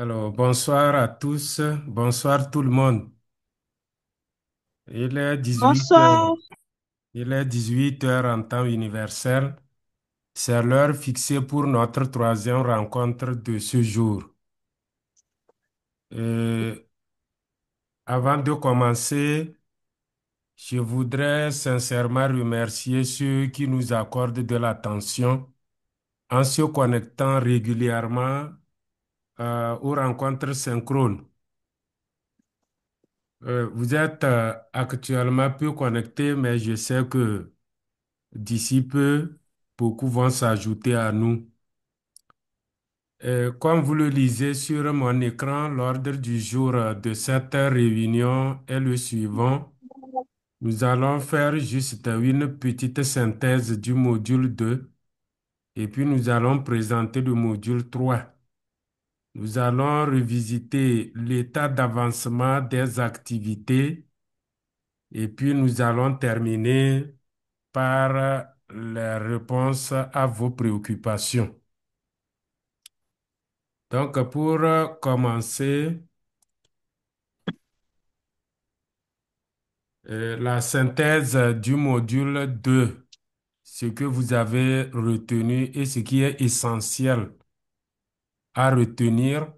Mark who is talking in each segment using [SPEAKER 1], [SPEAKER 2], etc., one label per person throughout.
[SPEAKER 1] Alors, bonsoir à tous, bonsoir tout le monde. Il est 18 heures.
[SPEAKER 2] Bonsoir.
[SPEAKER 1] Il est 18 heures en temps universel. C'est l'heure fixée pour notre troisième rencontre de ce jour. Et avant de commencer, je voudrais sincèrement remercier ceux qui nous accordent de l'attention en se connectant régulièrement aux rencontres synchrones. Vous êtes actuellement peu connectés, mais je sais que d'ici peu, beaucoup vont s'ajouter à nous. Comme vous le lisez sur mon écran, l'ordre du jour de cette réunion est le suivant. Nous allons faire juste une petite synthèse du module 2 et puis nous allons présenter le module 3. Nous allons revisiter l'état d'avancement des activités et puis nous allons terminer par les réponses à vos préoccupations. Donc, pour commencer, la synthèse du module 2, ce que vous avez retenu et ce qui est essentiel à retenir,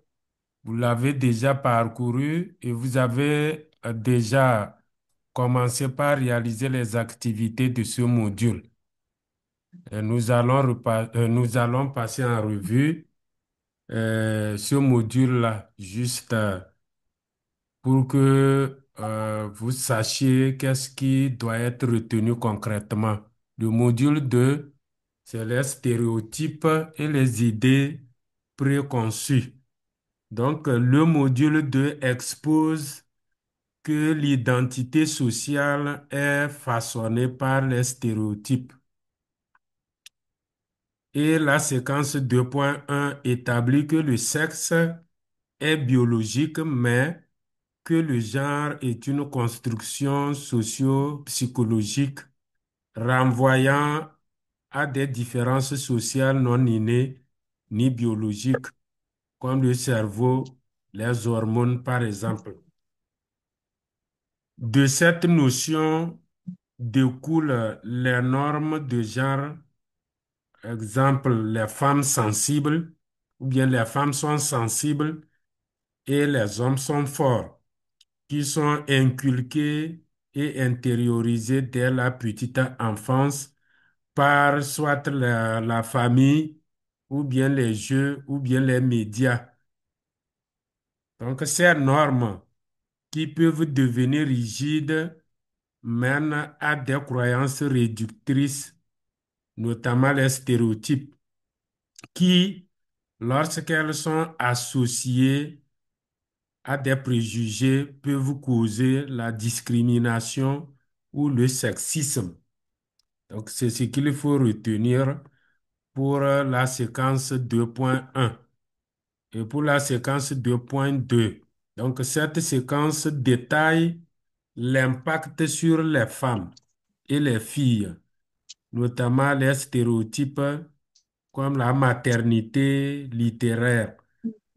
[SPEAKER 1] vous l'avez déjà parcouru et vous avez déjà commencé par réaliser les activités de ce module. Nous allons passer en revue ce module-là, juste pour que vous sachiez qu'est-ce qui doit être retenu concrètement. Le module 2, c'est les stéréotypes et les idées préconçues. Donc, le module 2 expose que l'identité sociale est façonnée par les stéréotypes. Et la séquence 2.1 établit que le sexe est biologique, mais que le genre est une construction socio-psychologique renvoyant à des différences sociales non innées ni biologiques, comme le cerveau, les hormones par exemple. De cette notion découlent les normes de genre, exemple les femmes sensibles, ou bien les femmes sont sensibles et les hommes sont forts, qui sont inculqués et intériorisés dès la petite enfance par soit la famille, ou bien les jeux, ou bien les médias. Donc, ces normes qui peuvent devenir rigides mènent à des croyances réductrices, notamment les stéréotypes, qui, lorsqu'elles sont associées à des préjugés, peuvent causer la discrimination ou le sexisme. Donc, c'est ce qu'il faut retenir pour la séquence 2.1 et pour la séquence 2.2. Donc, cette séquence détaille l'impact sur les femmes et les filles, notamment les stéréotypes comme la maternité littéraire,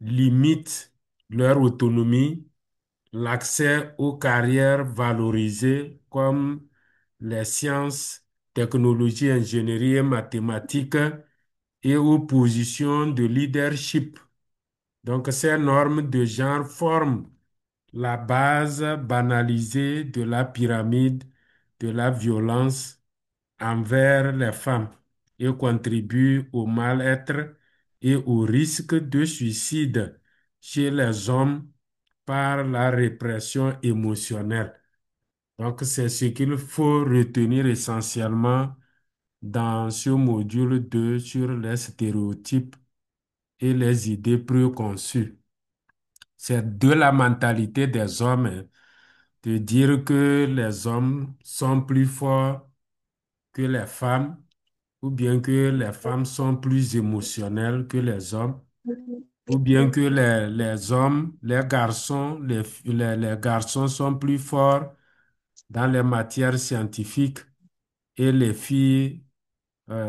[SPEAKER 1] limite leur autonomie, l'accès aux carrières valorisées comme les sciences, technologies, ingénierie et mathématiques et aux positions de leadership. Donc, ces normes de genre forment la base banalisée de la pyramide de la violence envers les femmes et contribue au mal-être et au risque de suicide chez les hommes par la répression émotionnelle. Donc, c'est ce qu'il faut retenir essentiellement dans ce module 2 sur les stéréotypes et les idées préconçues. C'est de la mentalité des hommes, hein, de dire que les hommes sont plus forts que les femmes, ou bien que les femmes sont plus émotionnelles que les hommes, ou bien que les hommes, les garçons, les garçons sont plus forts dans les matières scientifiques et les filles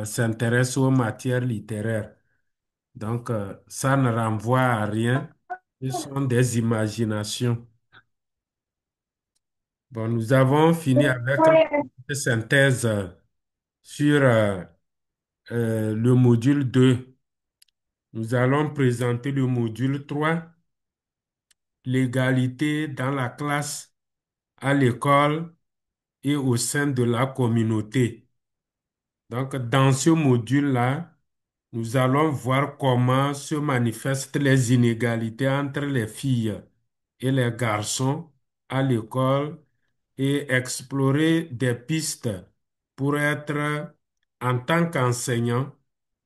[SPEAKER 1] s'intéressent aux matières littéraires. Donc, ça ne renvoie à rien. Ce sont des imaginations. Bon, nous avons fini avec la synthèse sur le module 2. Nous allons présenter le module 3, l'égalité dans la classe, à l'école et au sein de la communauté. Donc, dans ce module-là, nous allons voir comment se manifestent les inégalités entre les filles et les garçons à l'école et explorer des pistes pour être, en tant qu'enseignant,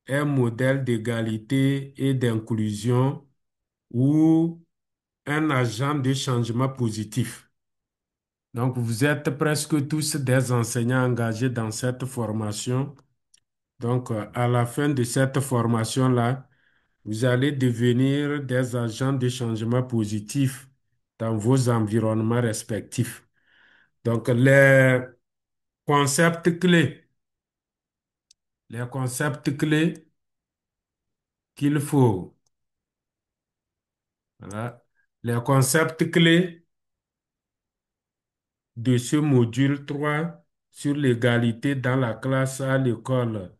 [SPEAKER 1] un modèle d'égalité et d'inclusion ou un agent de changement positif. Donc, vous êtes presque tous des enseignants engagés dans cette formation. Donc, à la fin de cette formation-là, vous allez devenir des agents de changement positif dans vos environnements respectifs. Donc, concepts clés, les concepts clés qu'il faut, voilà, les concepts clés de ce module 3 sur l'égalité dans la classe, à l'école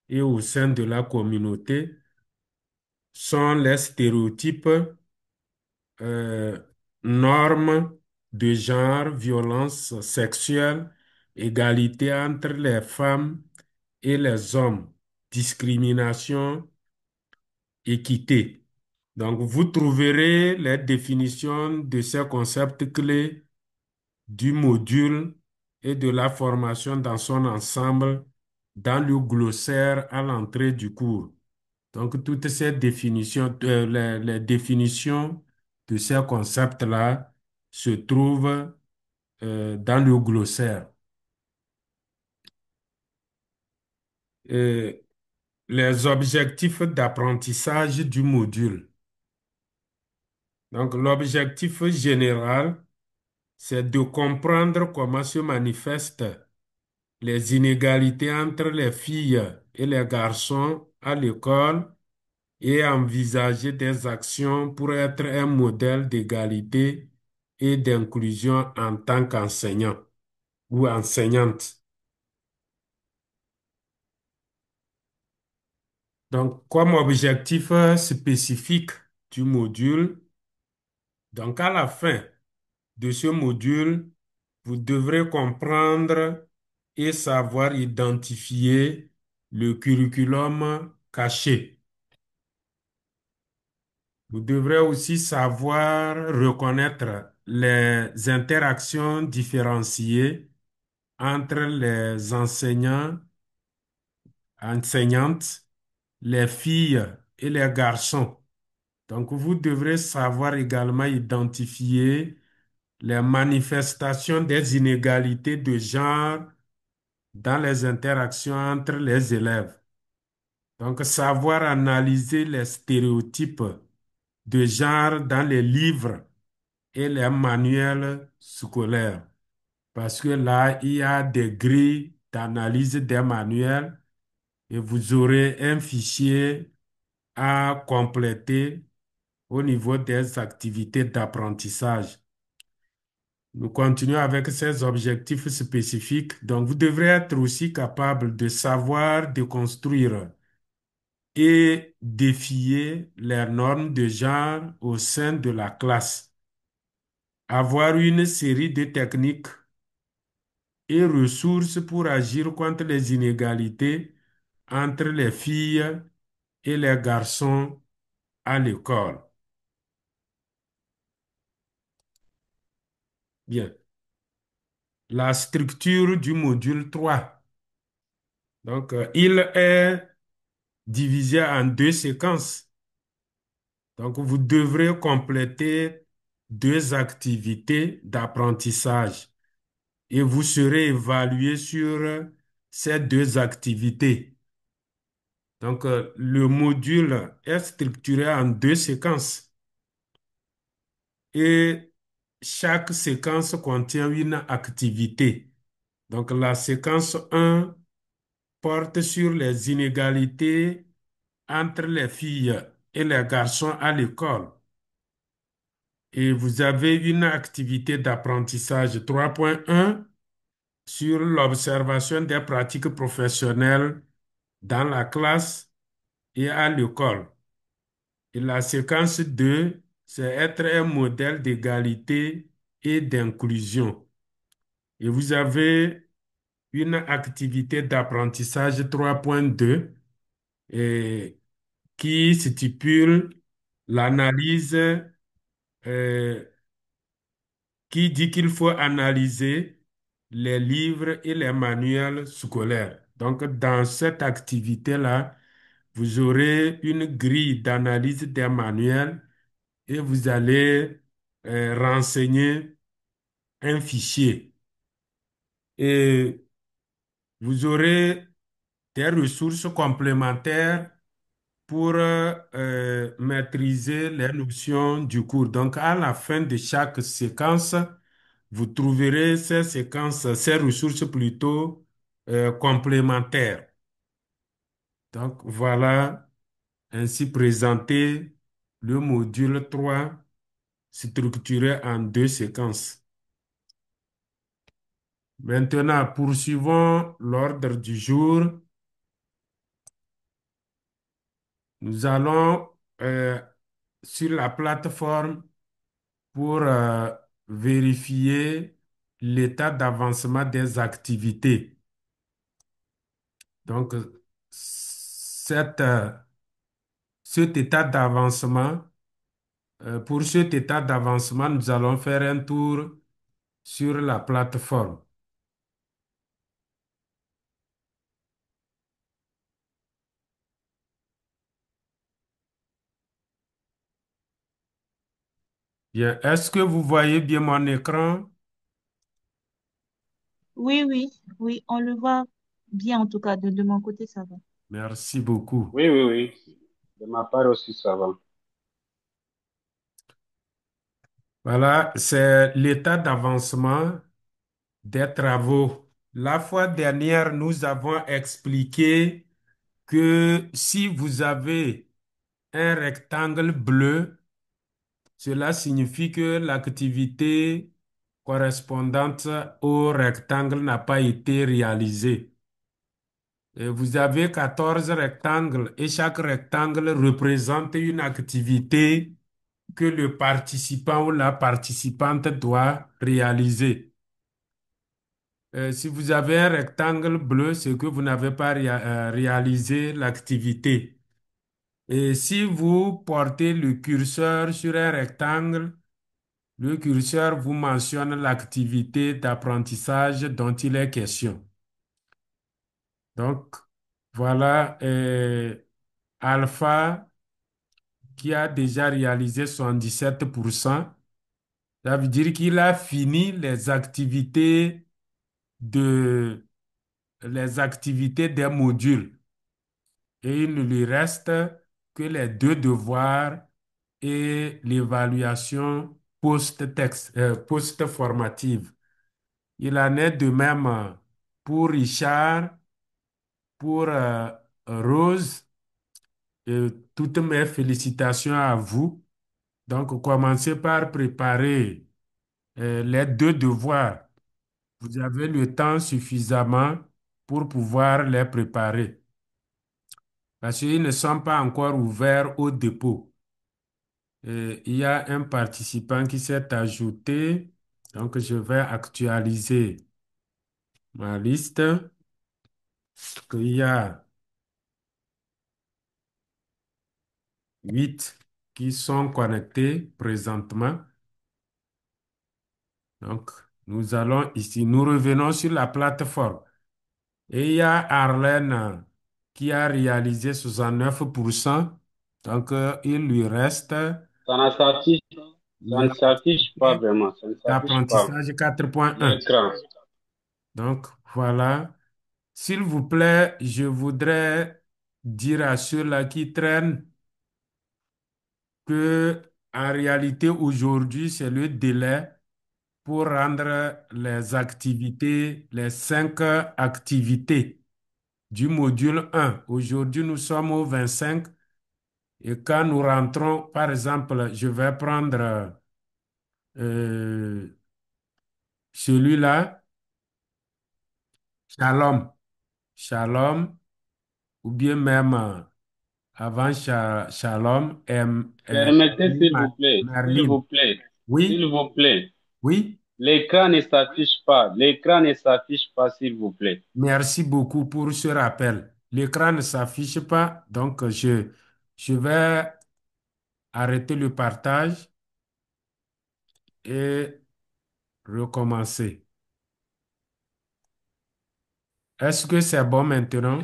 [SPEAKER 1] et au sein de la communauté sont les stéréotypes, euh, normes de genre, violence sexuelle, égalité entre les femmes et les hommes, discrimination, équité. Donc, vous trouverez les définitions de ces concepts clés du module et de la formation dans son ensemble dans le glossaire à l'entrée du cours. Donc, toutes ces définitions, les définitions de ces concepts-là se trouvent dans le glossaire. Euh, les objectifs d'apprentissage du module. Donc, l'objectif général, c'est de comprendre comment se manifestent les inégalités entre les filles et les garçons à l'école et envisager des actions pour être un modèle d'égalité et d'inclusion en tant qu'enseignant ou enseignante. Donc, comme objectif spécifique du module, donc à la fin de ce module, vous devrez comprendre et savoir identifier le curriculum caché. Vous devrez aussi savoir reconnaître les interactions différenciées entre les enseignants, enseignantes, les filles et les garçons. Donc, vous devrez savoir également identifier les manifestations des inégalités de genre dans les interactions entre les élèves. Donc, savoir analyser les stéréotypes de genre dans les livres et les manuels scolaires. Parce que là, il y a des grilles d'analyse des manuels et vous aurez un fichier à compléter au niveau des activités d'apprentissage. Nous continuons avec ces objectifs spécifiques. Donc, vous devrez être aussi capable de savoir déconstruire et défier les normes de genre au sein de la classe. Avoir une série de techniques et ressources pour agir contre les inégalités entre les filles et les garçons à l'école. Bien. La structure du module 3. Donc, il est divisé en deux séquences. Donc, vous devrez compléter deux activités d'apprentissage et vous serez évalué sur ces deux activités. Donc, le module est structuré en deux séquences et chaque séquence contient une activité. Donc, la séquence 1 porte sur les inégalités entre les filles et les garçons à l'école. Et vous avez une activité d'apprentissage 3.1 sur l'observation des pratiques professionnelles dans la classe et à l'école. Et la séquence 2, c'est être un modèle d'égalité et d'inclusion. Et vous avez une activité d'apprentissage 3.2 et qui stipule l'analyse, euh, qui dit qu'il faut analyser les livres et les manuels scolaires. Donc, dans cette activité-là, vous aurez une grille d'analyse des manuels et vous allez renseigner un fichier. Et vous aurez des ressources complémentaires pour maîtriser les notions du cours. Donc, à la fin de chaque séquence, vous trouverez ces séquences, ces ressources plutôt complémentaires. Donc, voilà ainsi présenté le module 3 structuré en deux séquences. Maintenant, poursuivons l'ordre du jour. Nous allons sur la plateforme pour vérifier l'état d'avancement des activités. Donc, cet état d'avancement, pour cet état d'avancement, nous allons faire un tour sur la plateforme. Bien, est-ce que vous voyez bien mon écran?
[SPEAKER 2] Oui, oui, oui, on le voit bien en tout cas, de mon côté, ça va.
[SPEAKER 1] Merci beaucoup.
[SPEAKER 3] Oui, oui, oui. De ma part aussi, ça va.
[SPEAKER 1] Voilà, c'est l'état d'avancement des travaux. La fois dernière, nous avons expliqué que si vous avez un rectangle bleu, cela signifie que l'activité correspondante au rectangle n'a pas été réalisée. Et vous avez 14 rectangles et chaque rectangle représente une activité que le participant ou la participante doit réaliser. Si vous avez un rectangle bleu, c'est que vous n'avez pas réalisé l'activité. Et si vous portez le curseur sur un rectangle, le curseur vous mentionne l'activité d'apprentissage dont il est question. Donc, voilà Alpha qui a déjà réalisé 77%. Ça veut dire qu'il a fini de, les activités des modules et il ne lui reste que les deux devoirs et l'évaluation post-texte, post-formative. Il en est de même pour Richard, pour Rose, et toutes mes félicitations à vous. Donc, commencez par préparer les deux devoirs. Vous avez le temps suffisamment pour pouvoir les préparer parce qu'ils ne sont pas encore ouverts au dépôt. Et il y a un participant qui s'est ajouté, donc je vais actualiser ma liste. Il y a 8 qui sont connectés présentement. Donc, nous allons ici, nous revenons sur la plateforme. Et il y a Arlène qui a réalisé 69%. Donc, il lui reste
[SPEAKER 3] Ça ne s'affiche, ça ne s'affiche pas
[SPEAKER 1] l'activité
[SPEAKER 3] vraiment. Ça ne s'affiche pas.
[SPEAKER 1] d'apprentissage 4.1.
[SPEAKER 3] L'écran.
[SPEAKER 1] Donc, voilà. S'il vous plaît, je voudrais dire à ceux-là qui traînent que, en réalité, aujourd'hui, c'est le délai pour rendre les activités, les 5 activités du module 1. Aujourd'hui, nous sommes au 25 et quand nous rentrons, par exemple, je vais prendre Euh, celui-là, Shalom. Shalom, ou bien même avant Shalom,
[SPEAKER 3] Permettez, s'il
[SPEAKER 1] Merlin.
[SPEAKER 3] vous plaît, s'il
[SPEAKER 1] Oui,
[SPEAKER 3] vous plaît.
[SPEAKER 1] oui.
[SPEAKER 3] L'écran ne s'affiche pas. L'écran ne s'affiche pas, s'il vous plaît.
[SPEAKER 1] Merci beaucoup pour ce rappel. L'écran ne s'affiche pas, donc je vais arrêter le partage et recommencer. Est-ce que c'est bon maintenant?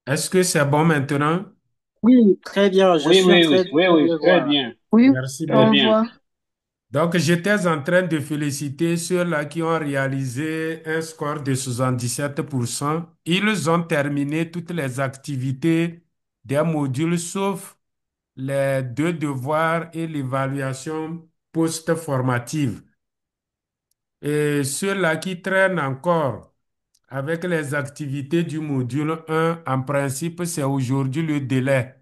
[SPEAKER 1] Est-ce que c'est bon maintenant?
[SPEAKER 4] Oui, très bien. Je
[SPEAKER 3] Oui,
[SPEAKER 4] suis en
[SPEAKER 3] oui,
[SPEAKER 4] train
[SPEAKER 3] oui, oui,
[SPEAKER 4] de
[SPEAKER 3] oui,
[SPEAKER 4] le
[SPEAKER 3] très
[SPEAKER 4] voir.
[SPEAKER 3] bien,
[SPEAKER 2] Oui,
[SPEAKER 1] Merci
[SPEAKER 3] très
[SPEAKER 2] on
[SPEAKER 1] beaucoup.
[SPEAKER 3] bien.
[SPEAKER 2] voit.
[SPEAKER 1] Donc, j'étais en train de féliciter ceux-là qui ont réalisé un score de 77%. Ils ont terminé toutes les activités des modules sauf les deux devoirs et l'évaluation post-formative. Et ceux-là qui traînent encore avec les activités du module 1, en principe, c'est aujourd'hui le délai.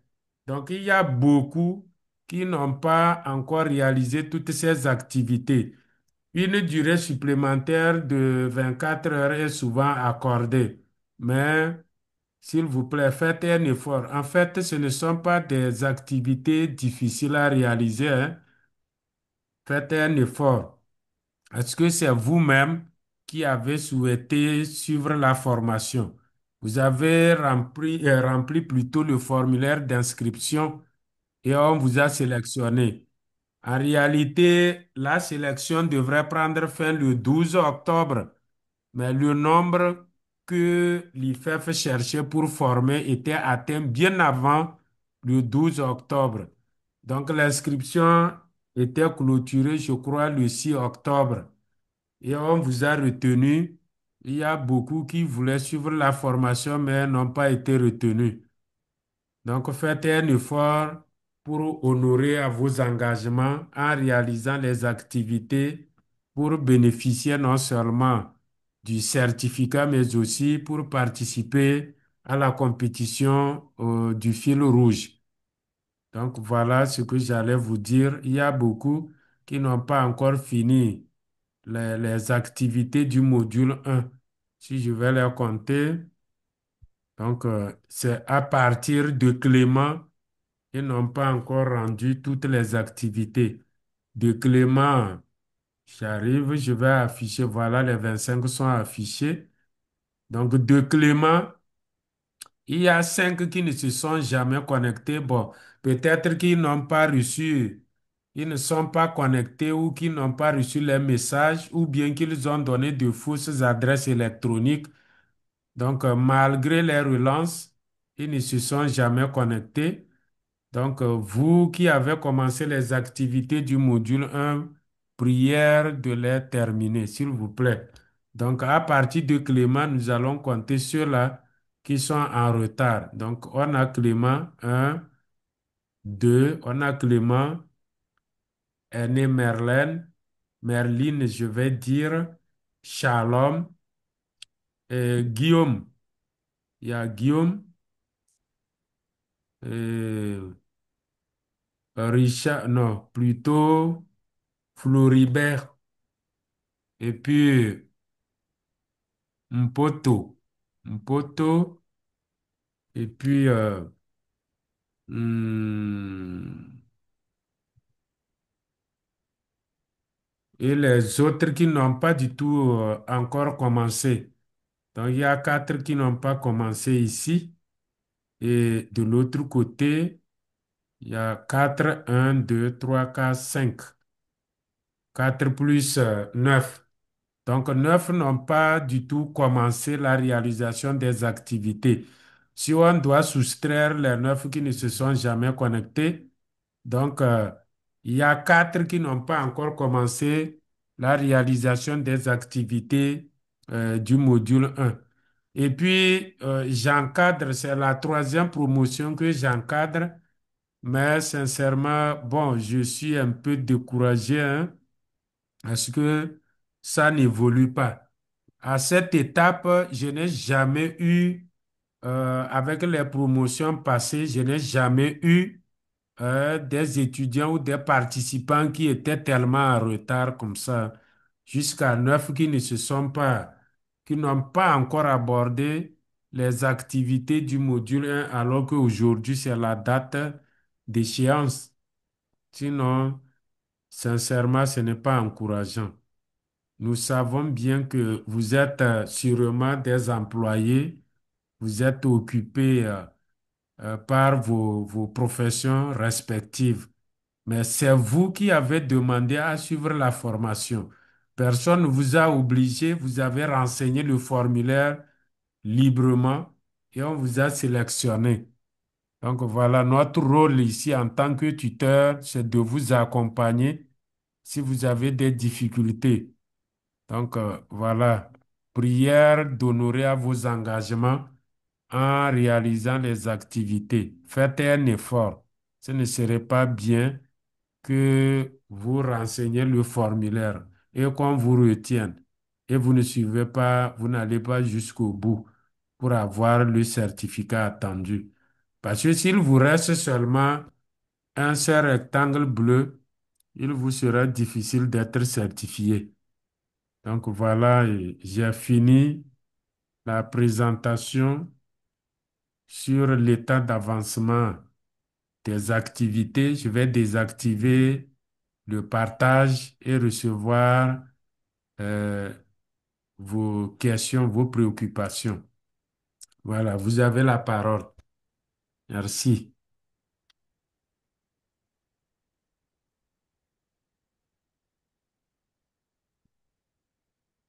[SPEAKER 1] Donc, il y a beaucoup qui n'ont pas encore réalisé toutes ces activités. Une durée supplémentaire de 24 heures est souvent accordée. Mais, s'il vous plaît, faites un effort. En fait, ce ne sont pas des activités difficiles à réaliser, hein. Faites un effort. Est-ce que c'est vous-même qui avez souhaité suivre la formation? Vous avez rempli plutôt le formulaire d'inscription et on vous a sélectionné. En réalité, la sélection devrait prendre fin le 12 octobre, mais le nombre que l'IFEF cherchait pour former était atteint bien avant le 12 octobre. Donc l'inscription était clôturée, je crois, le 6 octobre. Et on vous a retenu. Il y a beaucoup qui voulaient suivre la formation, mais n'ont pas été retenus. Donc, faites un effort pour honorer à vos engagements en réalisant les activités pour bénéficier non seulement du certificat, mais aussi pour participer à la compétition du fil rouge. Donc, voilà ce que j'allais vous dire. Il y a beaucoup qui n'ont pas encore fini les activités du module 1. Si je vais les compter, donc c'est à partir de Clément, ils n'ont pas encore rendu toutes les activités. De Clément, j'arrive, je vais afficher, voilà, les 25 sont affichés. Donc de Clément, il y a 5 qui ne se sont jamais connectés. Bon, peut-être qu'ils n'ont pas reçu, ils ne sont pas connectés ou qu'ils n'ont pas reçu les messages ou bien qu'ils ont donné de fausses adresses électroniques. Donc, malgré les relances, ils ne se sont jamais connectés. Donc, vous qui avez commencé les activités du module 1, prière de les terminer, s'il vous plaît. Donc, à partir de Clément, nous allons compter ceux-là qui sont en retard. Donc, on a Clément 1, 2, on a Clément, Aîné Merlin, Merline, je vais dire, Shalom, et Guillaume. Il y a Guillaume, euh, Richard, non, plutôt Floribert, et puis Mpoto, Mpoto, et puis hmm, et les autres qui n'ont pas du tout encore commencé. Donc, il y a 4 qui n'ont pas commencé ici. Et de l'autre côté, il y a 4, 1, 2, 3, 4, 5. 4 plus 9. Donc, 9 n'ont pas du tout commencé la réalisation des activités. Si on doit soustraire les 9 qui ne se sont jamais connectés, donc il y a 4 qui n'ont pas encore commencé la réalisation des activités du module 1. Et puis, j'encadre, c'est la troisième promotion que j'encadre, mais sincèrement, bon, je suis un peu découragé, hein, parce que ça n'évolue pas. À cette étape, je n'ai jamais eu, avec les promotions passées, je n'ai jamais eu des étudiants ou des participants qui étaient tellement en retard comme ça, jusqu'à 9 qui n'ont pas encore abordé les activités du module 1, alors qu'aujourd'hui, c'est la date d'échéance. Sinon, sincèrement, ce n'est pas encourageant. Nous savons bien que vous êtes sûrement des employés, vous êtes occupés par vos professions respectives. Mais c'est vous qui avez demandé à suivre la formation. Personne ne vous a obligé, vous avez renseigné le formulaire librement et on vous a sélectionné. Donc voilà, notre rôle ici en tant que tuteur, c'est de vous accompagner si vous avez des difficultés. Donc voilà, prière d'honorer à vos engagements en réalisant les activités. Faites un effort. Ce ne serait pas bien que vous renseignez le formulaire et qu'on vous retienne et vous ne suivez pas, vous n'allez pas jusqu'au bout pour avoir le certificat attendu. Parce que s'il vous reste seulement un seul rectangle bleu, il vous sera difficile d'être certifié. Donc voilà, et j'ai fini la présentation sur l'état d'avancement des activités. Je vais désactiver le partage et recevoir euh, vos questions, vos préoccupations. Voilà, vous avez la parole. Merci.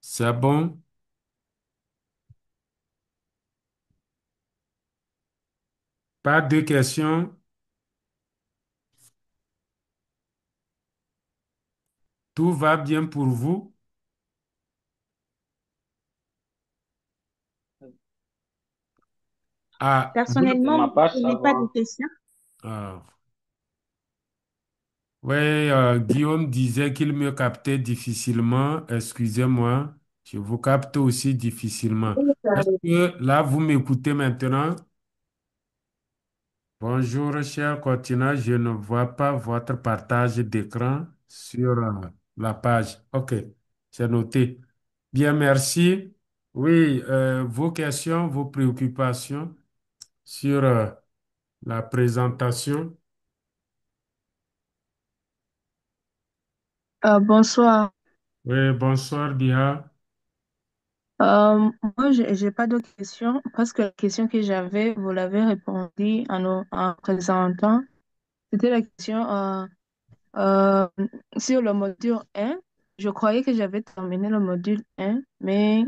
[SPEAKER 1] C'est bon? Pas de questions? Tout va bien pour vous? Ah,
[SPEAKER 3] De
[SPEAKER 2] Personnellement,
[SPEAKER 3] ma part,
[SPEAKER 2] je
[SPEAKER 3] ça
[SPEAKER 2] n'ai pas de
[SPEAKER 3] va.
[SPEAKER 2] questions.
[SPEAKER 1] ah, oui, Guillaume disait qu'il me captait difficilement. Excusez-moi, je vous capte aussi difficilement. Est-ce que là, vous m'écoutez maintenant? Bonjour, cher continent. Je ne vois pas votre partage d'écran sur la page. OK, c'est noté. Bien, merci. Oui, vos questions, vos préoccupations sur la présentation.
[SPEAKER 5] Bonsoir.
[SPEAKER 1] Oui, bonsoir, Dia.
[SPEAKER 5] Moi, j'ai pas d'autres questions parce que la question que j'avais, vous l'avez répondu en présentant. C'était la question euh, sur le module 1. Je croyais que j'avais terminé le module 1, mais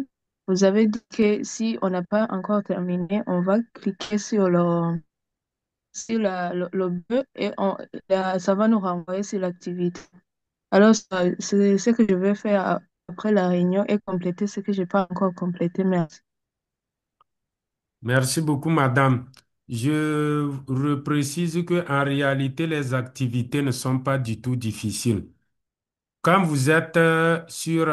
[SPEAKER 5] vous avez dit que si on n'a pas encore terminé, on va cliquer sur le bleu et ça va nous renvoyer sur l'activité. Alors, c'est ce que je vais faire après la réunion et compléter ce que je n'ai pas encore complété. Merci.
[SPEAKER 1] Merci beaucoup, madame. Je reprécise que en réalité, les activités ne sont pas du tout difficiles. Quand vous êtes sur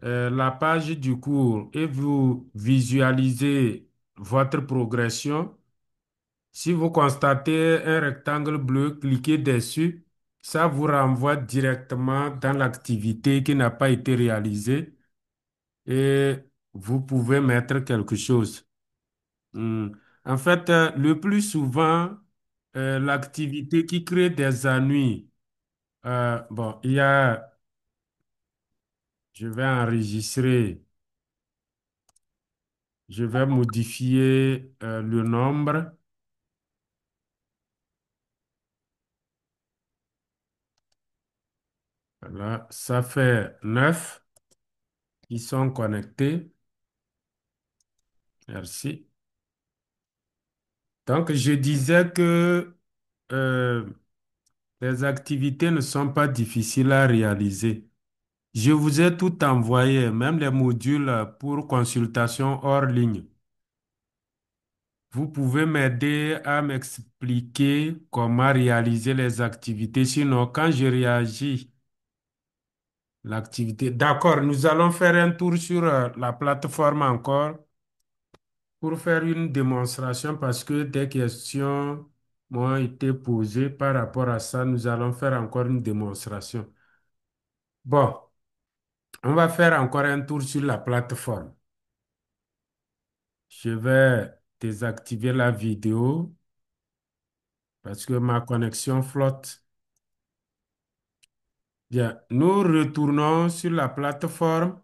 [SPEAKER 1] la page du cours et vous visualisez votre progression, si vous constatez un rectangle bleu, cliquez dessus. Ça vous renvoie directement dans l'activité qui n'a pas été réalisée et vous pouvez mettre quelque chose. Hmm. En fait, le plus souvent, l'activité qui crée des ennuis, bon, je vais enregistrer, je vais modifier le nombre. Voilà, ça fait 9 qui sont connectés. Merci. Donc, je disais que euh, les activités ne sont pas difficiles à réaliser. Je vous ai tout envoyé, même les modules pour consultation hors ligne. Vous pouvez m'aider à m'expliquer comment réaliser les activités. Sinon, quand je réagis, l'activité. D'accord, nous allons faire un tour sur la plateforme encore pour faire une démonstration parce que des questions. m'ont été posées par rapport à ça. Nous allons faire encore une démonstration. Bon, on va faire encore un tour sur la plateforme. Je vais désactiver la vidéo parce que ma connexion flotte. Bien, nous retournons sur la plateforme.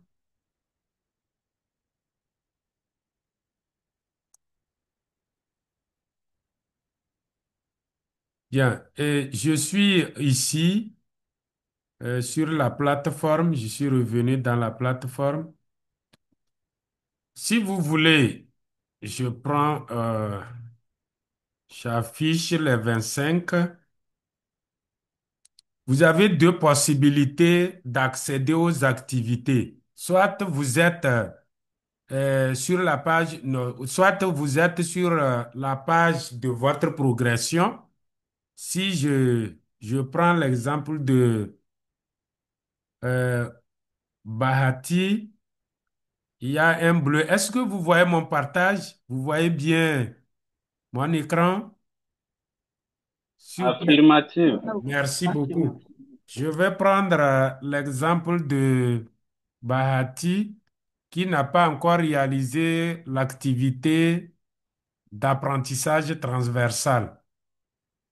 [SPEAKER 1] Bien, et je suis ici sur la plateforme. Je suis revenu dans la plateforme. Si vous voulez, je prends, j'affiche les 25. Vous avez deux possibilités d'accéder aux activités. Soit vous êtes sur la page, non, soit vous êtes sur la page de votre progression. Si je prends l'exemple de euh, Bahati, il y a un bleu. Est-ce que vous voyez mon partage? Vous voyez bien mon écran? S'il vous plaît.
[SPEAKER 3] Affirmative.
[SPEAKER 2] Ah oui,
[SPEAKER 1] Merci beaucoup.
[SPEAKER 2] affirmatif.
[SPEAKER 1] Je vais prendre l'exemple de Bahati qui n'a pas encore réalisé l'activité d'apprentissage transversal.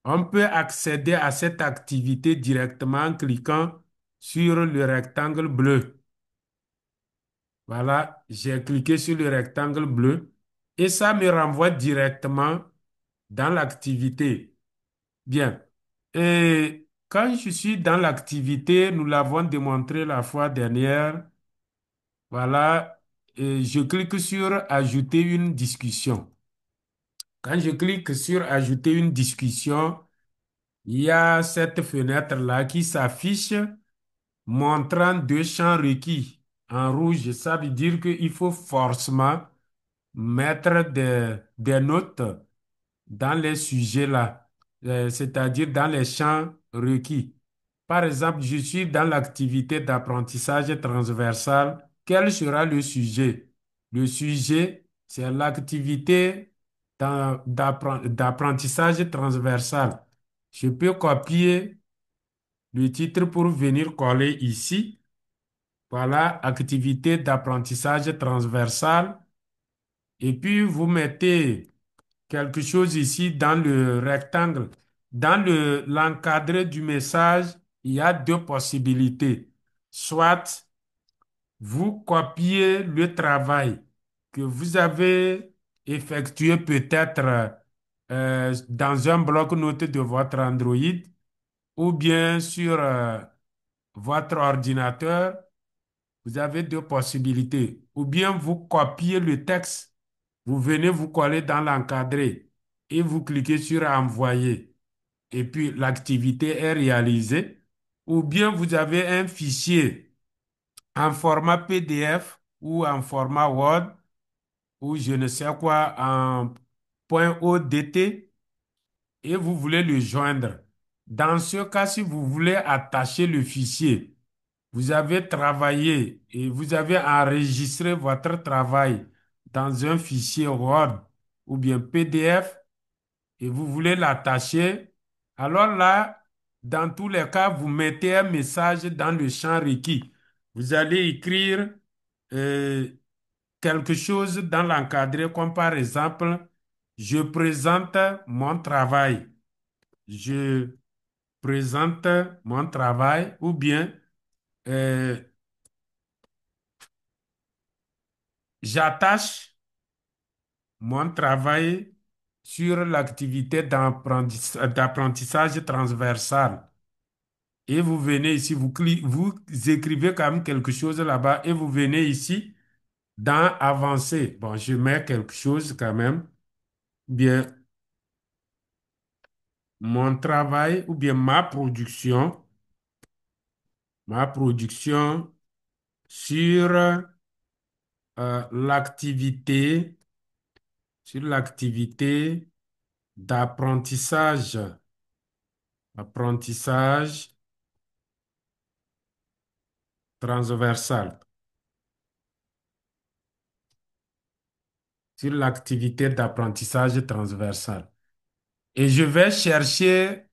[SPEAKER 1] On peut accéder à cette activité directement en cliquant sur le rectangle bleu. Voilà, j'ai cliqué sur le rectangle bleu et ça me renvoie directement dans l'activité. Bien. Et quand je suis dans l'activité, nous l'avons démontré la fois dernière, voilà, et je clique sur Ajouter une discussion. Quand je clique sur Ajouter une discussion, il y a cette fenêtre-là qui s'affiche montrant deux champs requis en rouge. Ça veut dire qu'il faut forcément mettre des notes dans les sujets là, c'est-à-dire dans les champs requis. Par exemple, je suis dans l'activité d'apprentissage transversal. Quel sera le sujet? Le sujet, c'est l'activité d'apprentissage transversal. Je peux copier le titre pour venir coller ici. Voilà, activité d'apprentissage transversal. Et puis, vous mettez quelque chose ici dans le rectangle. Dans l'encadré du message, il y a deux possibilités. Soit vous copiez le travail que vous avez effectué peut-être dans un bloc-notes de votre Android ou bien sur votre ordinateur. Vous avez deux possibilités. Ou bien vous copiez le texte, vous venez vous coller dans l'encadré et vous cliquez sur Envoyer. Et puis l'activité est réalisée. Ou bien vous avez un fichier en format PDF ou en format Word ou je ne sais quoi en .odt et vous voulez le joindre. Dans ce cas, si vous voulez attacher le fichier, vous avez travaillé et vous avez enregistré votre travail dans un fichier Word ou bien PDF et vous voulez l'attacher, alors là, dans tous les cas, vous mettez un message dans le champ requis. Vous allez écrire euh, quelque chose dans l'encadré, comme par exemple, je présente mon travail. Je présente mon travail ou bien euh, j'attache mon travail sur l'activité d'apprentissage transversal. Et vous venez ici, vous écrivez quand même quelque chose là-bas et vous venez ici dans Avancer. Bon, je mets quelque chose quand même. Bien, mon travail ou bien ma production sur l'activité, sur l'activité d'apprentissage, apprentissage transversal, sur l'activité d'apprentissage transversal. et je vais chercher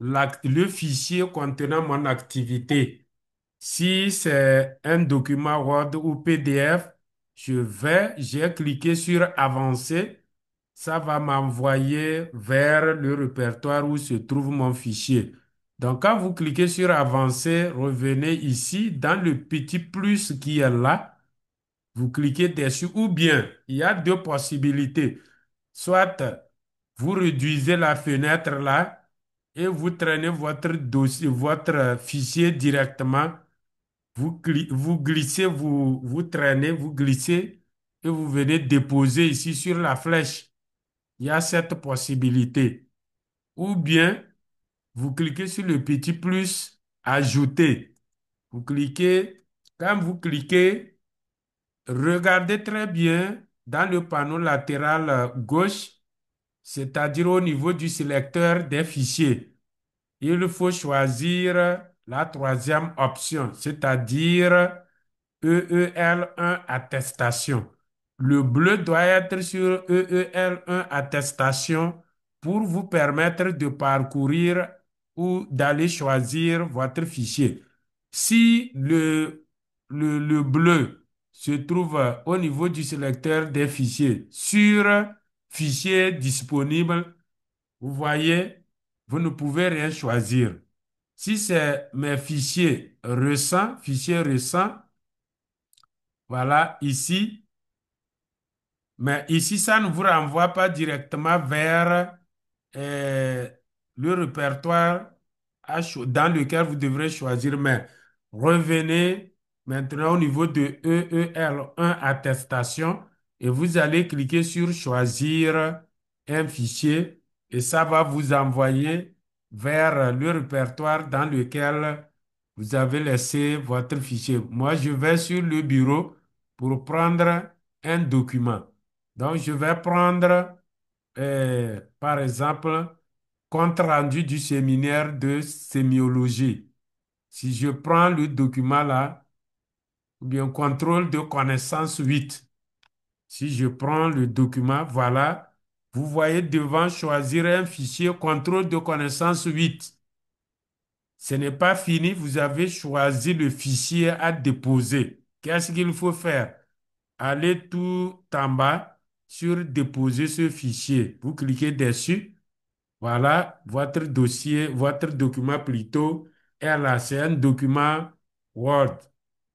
[SPEAKER 1] le fichier contenant mon activité. Si c'est un document Word ou PDF, j'ai cliqué sur Avancer. Ça va m'envoyer vers le répertoire où se trouve mon fichier. Donc, quand vous cliquez sur Avancer, revenez ici dans le petit plus qui est là. Vous cliquez dessus ou bien il y a deux possibilités. Soit vous réduisez la fenêtre là et vous traînez votre dossier, votre fichier directement. Vous glissez, vous traînez, vous glissez et vous venez déposer ici sur la flèche. Il y a cette possibilité. Ou bien vous cliquez sur le petit plus, ajouter. Vous cliquez, quand vous cliquez, regardez très bien dans le panneau latéral gauche, c'est-à-dire au niveau du sélecteur des fichiers. Il faut choisir la troisième option, c'est-à-dire EEL1 attestation. Le bleu doit être sur EEL1 attestation pour vous permettre de parcourir ou d'aller choisir votre fichier. Si le bleu se trouve au niveau du sélecteur des fichiers sur fichier disponible, vous voyez, vous ne pouvez rien choisir. Si c'est mes fichiers récents, voilà, ici, mais ici, ça ne vous renvoie pas directement vers euh, le répertoire dans lequel vous devrez choisir, mais revenez maintenant au niveau de EEL1 attestation et vous allez cliquer sur choisir un fichier et ça va vous envoyer vers le répertoire dans lequel vous avez laissé votre fichier. Moi, je vais sur le bureau pour prendre un document. Donc, je vais prendre, par exemple, compte rendu du séminaire de sémiologie. Si je prends le document là, ou bien contrôle de connaissance 8. Si je prends le document, voilà, vous voyez devant choisir un fichier contrôle de connaissance 8. Ce n'est pas fini, vous avez choisi le fichier à déposer. Qu'est-ce qu'il faut faire? Allez tout en bas sur déposer ce fichier. Vous cliquez dessus. Voilà, votre dossier, votre document plutôt est là. C'est un document Word.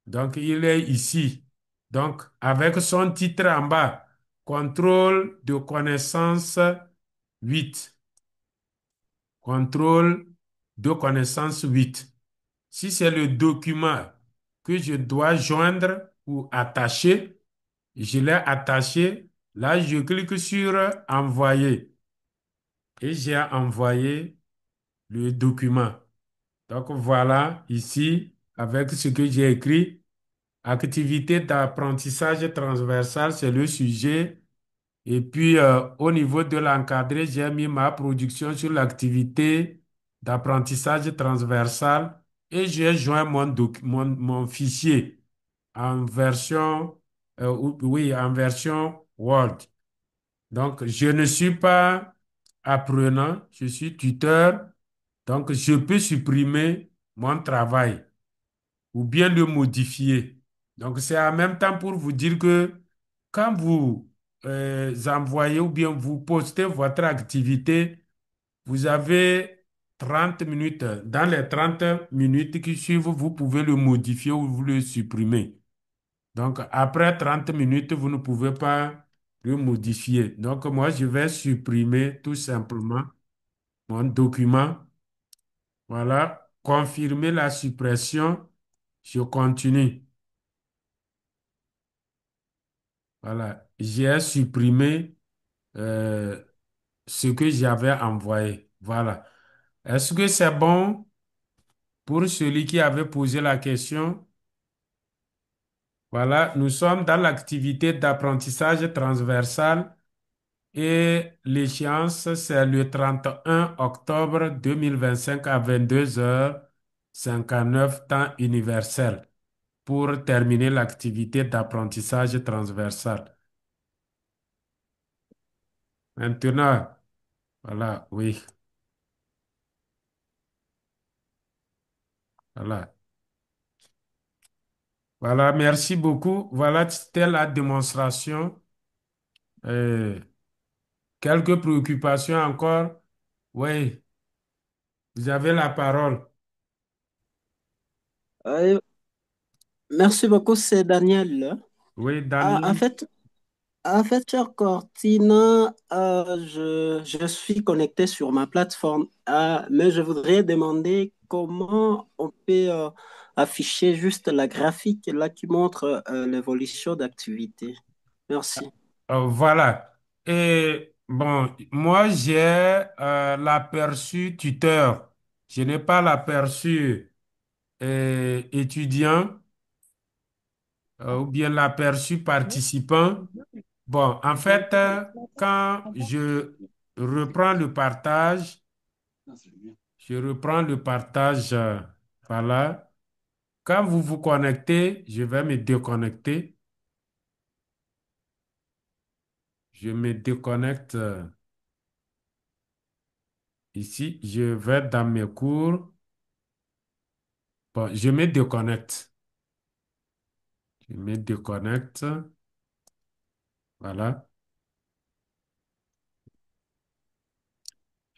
[SPEAKER 1] Donc, il est ici. Donc, avec son titre en bas, contrôle de connaissance 8. Contrôle de connaissance 8. Si c'est le document que je dois joindre ou attacher, je l'ai attaché. Là, je clique sur envoyer et j'ai envoyé le document. Donc voilà ici avec ce que j'ai écrit. Activité d'apprentissage transversal, c'est le sujet. Et puis au niveau de l'encadré, j'ai mis ma production sur l'activité d'apprentissage transversal et j'ai joint mon fichier en version, oui, en version Word. Donc, je ne suis pas apprenant, je suis tuteur. Donc, je peux supprimer mon travail ou bien le modifier. Donc, c'est en même temps pour vous dire que quand vous envoyez ou bien vous postez votre activité, vous avez 30 minutes. Dans les 30 minutes qui suivent, vous pouvez le modifier ou vous le supprimer. Donc, après 30 minutes, vous ne pouvez pas le modifier. Donc, moi, je vais supprimer tout simplement mon document. Voilà, confirmer la suppression. Je continue. Voilà, j'ai supprimé euh, ce que j'avais envoyé. Voilà. Est-ce que c'est bon pour celui qui avait posé la question? Voilà, nous sommes dans l'activité d'apprentissage transversal et l'échéance, c'est le 31 octobre 2025 à 22h59 temps universel pour terminer l'activité d'apprentissage transversal. Maintenant, Voilà, oui, voilà. Voilà, merci beaucoup. Voilà, c'était la démonstration. Euh, Quelques préoccupations encore? Oui, vous avez la parole.
[SPEAKER 4] Euh, Merci beaucoup, c'est Daniel.
[SPEAKER 1] Oui,
[SPEAKER 4] Ah,
[SPEAKER 1] Daniel.
[SPEAKER 4] en fait, cher Cortina, je suis connecté sur ma plateforme, mais je voudrais demander comment on peut afficher juste la graphique là qui montre l'évolution d'activité. Merci.
[SPEAKER 1] Voilà. Et bon, moi, j'ai l'aperçu tuteur. Je n'ai pas l'aperçu étudiant ou bien l'aperçu participant. Bon, en fait, quand reprends le partage, je reprends le partage par là. Quand vous vous connectez, je vais me déconnecter. Je me déconnecte ici. Je vais dans mes cours. Bon, je me déconnecte. Je me déconnecte. Voilà.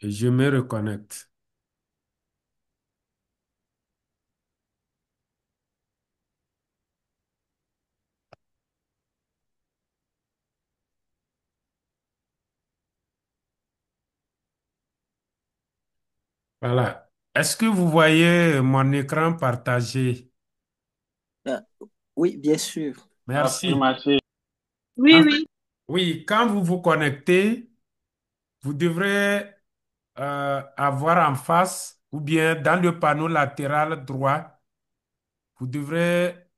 [SPEAKER 1] Et je me reconnecte. Voilà. Est-ce que vous voyez mon écran partagé?
[SPEAKER 4] Euh, oui, bien sûr.
[SPEAKER 1] Merci.
[SPEAKER 3] Affirmatif.
[SPEAKER 2] Oui,
[SPEAKER 1] En fait,
[SPEAKER 2] oui.
[SPEAKER 1] oui, quand vous vous connectez, vous devrez avoir en face ou bien dans le panneau latéral droit, vous devrez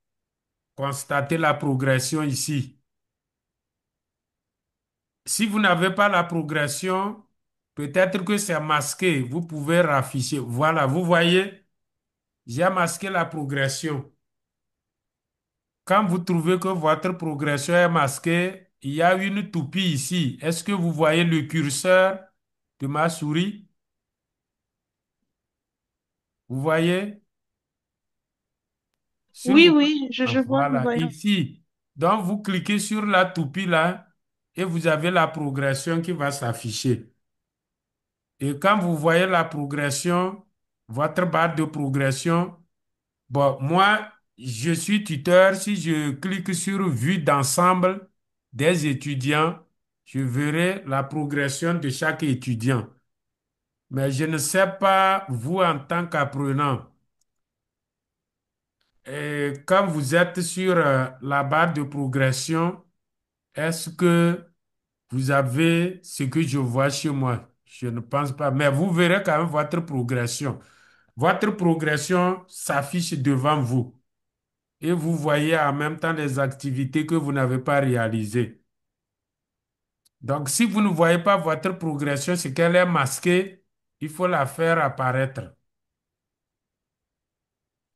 [SPEAKER 1] constater la progression ici. Si vous n'avez pas la progression, peut-être que c'est masqué. Vous pouvez rafficher. Voilà, vous voyez, j'ai masqué la progression. Quand vous trouvez que votre progression est masquée, il y a une toupie ici. Est-ce que vous voyez le curseur de ma souris? Vous voyez? Sur
[SPEAKER 2] Oui,
[SPEAKER 1] vous.
[SPEAKER 2] oui, je vois, je
[SPEAKER 1] Voilà,
[SPEAKER 2] vois.
[SPEAKER 1] ici. Donc, vous cliquez sur la toupie là et vous avez la progression qui va s'afficher. Et quand vous voyez la progression, votre barre de progression, bon, moi, je suis tuteur. Si je clique sur vue d'ensemble des étudiants, je verrai la progression de chaque étudiant. Mais je ne sais pas, vous en tant qu'apprenant, et quand vous êtes sur la barre de progression, est-ce que vous avez ce que je vois chez moi? Je ne pense pas, mais vous verrez quand même votre progression. Votre progression s'affiche devant vous et vous voyez en même temps les activités que vous n'avez pas réalisées. Donc, si vous ne voyez pas votre progression, c'est qu'elle est masquée, il faut la faire apparaître.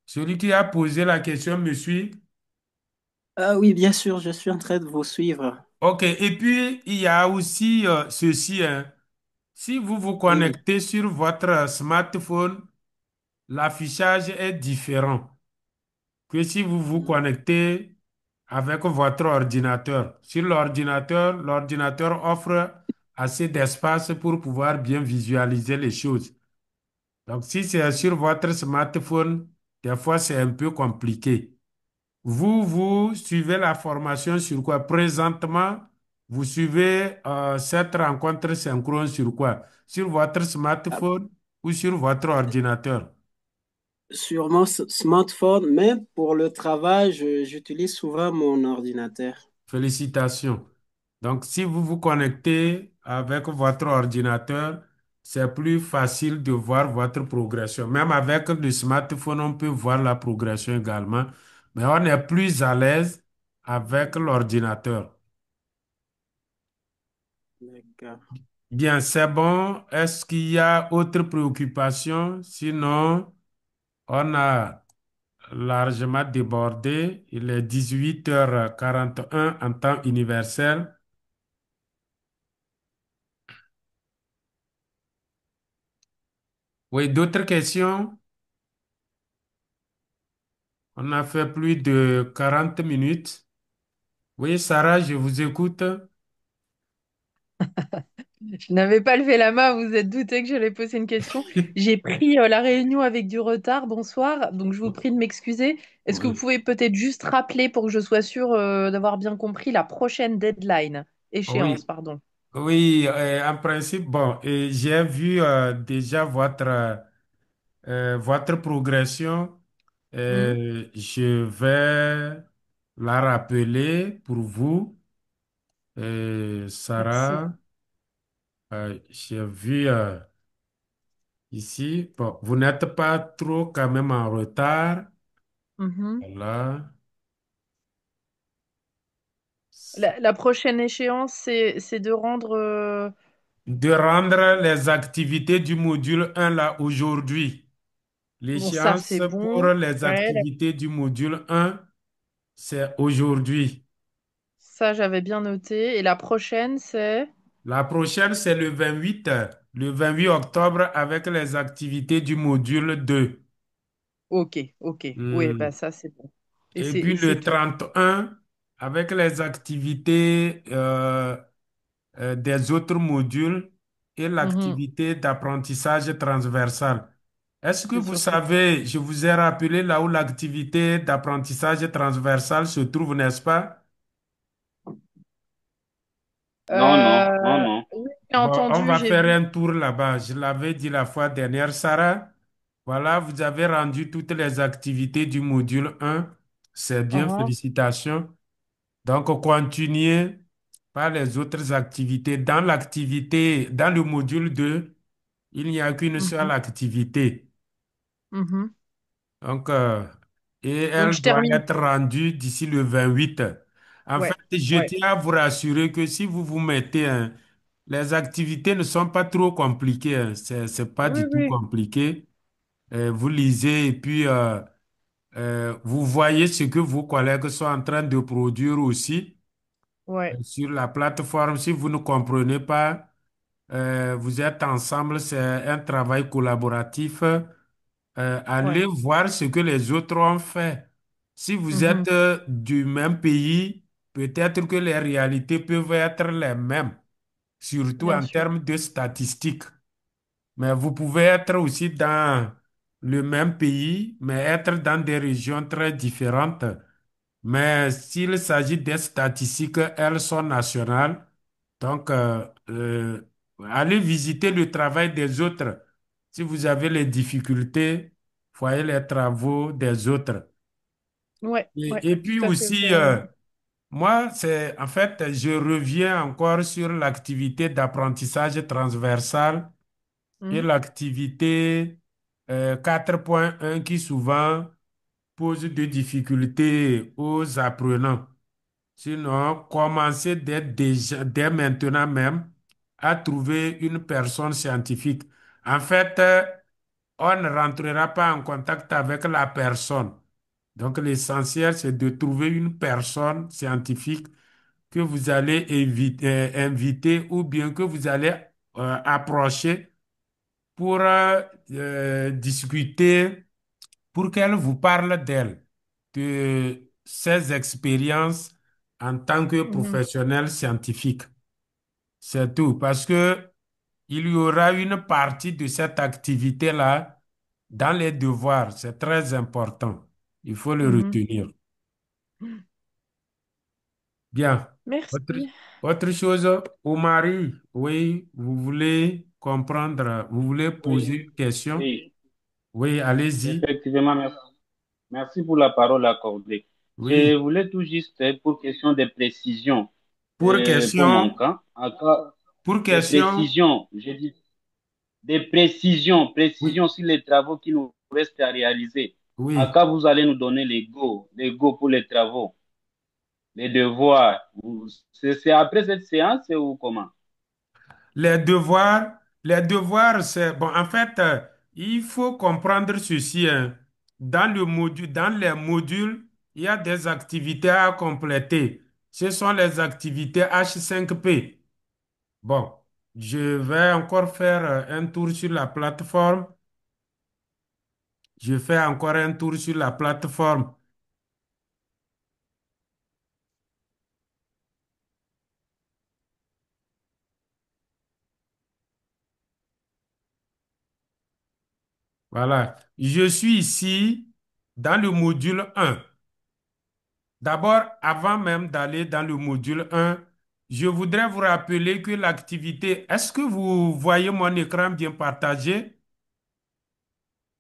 [SPEAKER 1] Celui qui a posé la question me suit.
[SPEAKER 4] Ah oui, bien sûr, je suis en train de vous suivre.
[SPEAKER 1] OK. Et puis, il y a aussi ceci, hein. Si vous vous
[SPEAKER 4] Oui, oui.
[SPEAKER 1] connectez sur votre smartphone, l'affichage est différent que si vous vous connectez avec votre ordinateur. Sur l'ordinateur, l'ordinateur offre assez d'espace pour pouvoir bien visualiser les choses. Donc, si c'est sur votre smartphone, des fois, c'est un peu compliqué. Vous suivez la formation sur quoi? Présentement, vous suivez cette rencontre synchrone sur quoi? Sur votre
[SPEAKER 4] Ah,
[SPEAKER 1] smartphone ou sur votre ordinateur?
[SPEAKER 4] sur mon smartphone, mais pour le travail, j'utilise souvent mon ordinateur.
[SPEAKER 1] Félicitations. Donc, si vous vous connectez avec votre ordinateur, c'est plus facile de voir votre progression. Même avec le smartphone, on peut voir la progression également, mais on est plus à l'aise avec l'ordinateur.
[SPEAKER 4] D'accord.
[SPEAKER 1] Bien, c'est bon. Est-ce qu'il y a autre préoccupation? Sinon, on a largement débordé. Il est 18h41 en temps universel. Oui, d'autres questions? On a fait plus de 40 minutes. Oui, Sarah, je vous écoute.
[SPEAKER 6] Je n'avais pas levé la main, vous êtes douté que j'allais poser une question. J'ai pris la réunion avec du retard, bonsoir, donc je vous prie de m'excuser. Est-ce que vous
[SPEAKER 1] Oui,
[SPEAKER 6] pouvez peut-être juste rappeler pour que je sois sûre d'avoir bien compris la prochaine deadline, échéance,
[SPEAKER 1] oui,
[SPEAKER 6] pardon.
[SPEAKER 1] oui, en principe, bon, et j'ai vu déjà votre progression.
[SPEAKER 6] Hmm.
[SPEAKER 1] Je vais la rappeler pour vous.
[SPEAKER 6] Merci.
[SPEAKER 1] Sarah, j'ai vu ici, bon, vous n'êtes pas trop quand même en retard.
[SPEAKER 6] Mhm.
[SPEAKER 1] Voilà.
[SPEAKER 6] La prochaine échéance, c'est de rendre...
[SPEAKER 1] De rendre les activités du module un là aujourd'hui.
[SPEAKER 6] Bon, ça,
[SPEAKER 1] L'échéance
[SPEAKER 6] c'est
[SPEAKER 1] pour
[SPEAKER 6] bon.
[SPEAKER 1] les
[SPEAKER 6] Ouais,
[SPEAKER 1] activités du module un, c'est aujourd'hui.
[SPEAKER 6] ça, j'avais bien noté. Et la prochaine, c'est...
[SPEAKER 1] La prochaine, c'est le 28 octobre avec les activités du module 2.
[SPEAKER 6] Ok, ok. Oui, bah
[SPEAKER 1] Hmm.
[SPEAKER 6] ça, c'est bon.
[SPEAKER 1] Et
[SPEAKER 6] Et
[SPEAKER 1] puis
[SPEAKER 6] c'est
[SPEAKER 1] le
[SPEAKER 6] tout.
[SPEAKER 1] 31 avec les activités des autres modules et
[SPEAKER 6] Mhm.
[SPEAKER 1] l'activité d'apprentissage transversal. Est-ce que
[SPEAKER 6] C'est
[SPEAKER 1] vous
[SPEAKER 6] surtout.
[SPEAKER 1] savez, je vous ai rappelé là où l'activité d'apprentissage transversal se trouve, n'est-ce pas?
[SPEAKER 3] Non, non, non,
[SPEAKER 6] Euh,
[SPEAKER 3] non.
[SPEAKER 6] oui, j'ai
[SPEAKER 1] Bon, on
[SPEAKER 6] entendu,
[SPEAKER 1] va
[SPEAKER 6] j'ai
[SPEAKER 1] faire
[SPEAKER 6] vu.
[SPEAKER 1] un tour là-bas. Je l'avais dit la fois dernière, Sarah. Voilà, vous avez rendu toutes les activités du module un. C'est bien,
[SPEAKER 6] Mhm,
[SPEAKER 1] félicitations. Donc, continuez par les autres activités. Dans le module 2, il n'y a qu'une seule
[SPEAKER 6] mhm,
[SPEAKER 1] activité.
[SPEAKER 6] mhm.
[SPEAKER 1] Donc, et
[SPEAKER 6] Donc,
[SPEAKER 1] elle
[SPEAKER 6] je
[SPEAKER 1] doit
[SPEAKER 6] termine.
[SPEAKER 1] être rendue d'ici le 28. En fait,
[SPEAKER 6] Ouais,
[SPEAKER 1] je
[SPEAKER 6] ouais.
[SPEAKER 1] tiens à vous rassurer que si vous vous mettez, hein, les activités ne sont pas trop compliquées, hein. C'est pas
[SPEAKER 6] Oui,
[SPEAKER 1] du tout
[SPEAKER 6] oui,
[SPEAKER 1] compliqué. Vous lisez et puis vous voyez ce que vos collègues sont en train de produire aussi
[SPEAKER 6] ouais,
[SPEAKER 1] sur la plateforme. Si vous ne comprenez pas, vous êtes ensemble, c'est un travail collaboratif.
[SPEAKER 6] ouais.
[SPEAKER 1] Allez voir ce que les autres ont fait. Si vous
[SPEAKER 6] Mhm.
[SPEAKER 1] êtes du même pays, peut-être que les réalités peuvent être les mêmes, surtout
[SPEAKER 6] Bien
[SPEAKER 1] en
[SPEAKER 6] sûr.
[SPEAKER 1] termes de statistiques. Mais vous pouvez être aussi dans le même pays, mais être dans des régions très différentes. Mais s'il s'agit des statistiques, elles sont nationales. Donc, allez visiter le travail des autres. Si vous avez les difficultés, voyez les travaux des autres.
[SPEAKER 6] Ouais, ouais,
[SPEAKER 1] Et puis
[SPEAKER 6] tout à fait, vous
[SPEAKER 1] aussi,
[SPEAKER 6] avez raison.
[SPEAKER 1] moi, c'est en fait, je reviens encore sur l'activité d'apprentissage transversal et
[SPEAKER 6] Mhm,
[SPEAKER 1] l'activité 4.1 qui souvent pose des difficultés aux apprenants. Sinon, commencez dès maintenant même à trouver une personne scientifique. En fait, on ne rentrera pas en contact avec la personne. Donc, l'essentiel, c'est de trouver une personne scientifique que vous allez inviter ou bien que vous allez approcher pour discuter, pour qu'elle vous parle d'elle, de ses expériences en tant que
[SPEAKER 6] mhm,
[SPEAKER 1] professionnel scientifique. C'est tout, parce que il y aura une partie de cette activité-là dans les devoirs. C'est très important. Il faut le
[SPEAKER 6] mhm.
[SPEAKER 1] retenir. Bien. Autre,
[SPEAKER 6] Merci.
[SPEAKER 1] autre chose, Omari, oui, vous voulez comprendre, vous voulez poser
[SPEAKER 3] Oui,
[SPEAKER 1] une question?
[SPEAKER 3] oui,
[SPEAKER 1] Oui, allez-y.
[SPEAKER 3] effectivement, merci. Merci pour la parole accordée. Je
[SPEAKER 1] Oui.
[SPEAKER 3] voulais tout juste, pour question de précision,
[SPEAKER 1] Pour
[SPEAKER 3] pour mon
[SPEAKER 1] question,
[SPEAKER 3] cas, en cas
[SPEAKER 1] pour
[SPEAKER 3] des
[SPEAKER 1] question,
[SPEAKER 3] précisions, je dis des précisions,
[SPEAKER 1] oui,
[SPEAKER 3] précisions sur les travaux qui nous restent à réaliser. En
[SPEAKER 1] oui.
[SPEAKER 3] cas vous allez nous donner les go pour les travaux, les devoirs. C'est après cette séance ou comment?
[SPEAKER 1] Les devoirs, c'est bon. En fait, il faut comprendre ceci, hein. Dans le module, dans les modules, il y a des activités à compléter. Ce sont les activités H5P. Bon, je vais encore faire un tour sur la plateforme. Je fais encore un tour sur la plateforme. Voilà. Je suis ici dans le module 1. D'abord, avant même d'aller dans le module 1, je voudrais vous rappeler que l'activité, est-ce que vous voyez mon écran bien partagé?